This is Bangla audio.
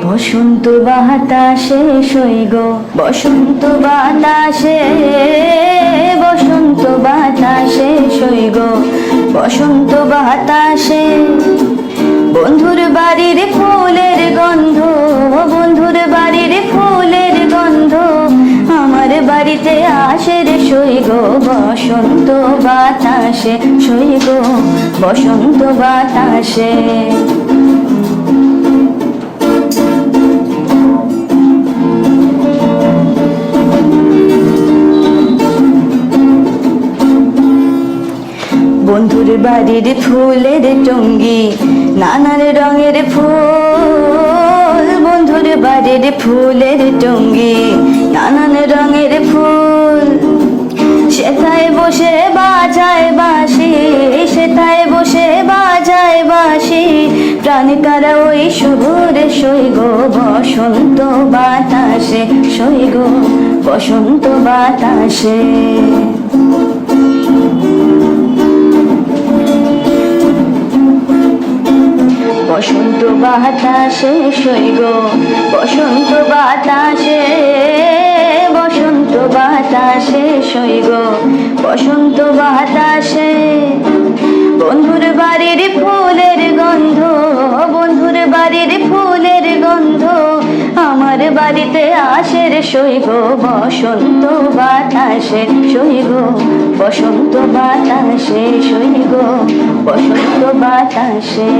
বসন্ত বাতাসে সইগ বসন্ত বাতাসে বসন্ত বাতাসে সইগ বসন্ত বাতাসে বন্ধুর বাড়ির ফুলের গন্ধ বন্ধুর বাড়ির ফুলের গন্ধ আমার বাড়িতে আসে রে সইগ বসন্ত বাতাসে সইগ বসন্ত বাতাসে বন্ধুর বাড়ির ফুলের টঙ্গি নানান রঙের ফুল বন্ধুর বাড়ির ফুলের টঙ্গি নানান রঙের ফুল সেথায় বসে বাজায় বাঁশি সেথায় বসে বাজায় বাঁশি প্রাণ কারা ওই শহরে সইগ বসন্ত বাতাসে সইগ বসন্ত বাতাসে বসন্ত বাতাসে সইগ বসন্ত বাতাসে বসন্ত বাতাসে সইগ বসন্ত বাতাসে বন্ধুর বাড়ির ফুলের গন্ধ বন্ধুর বাড়ির ফুলের গন্ধ আমার বাড়িতে আসে রে সইগ বসন্ত বাতাসে সইগ বসন্ত বাতাসে সইগ বসন্ত বাতাসে।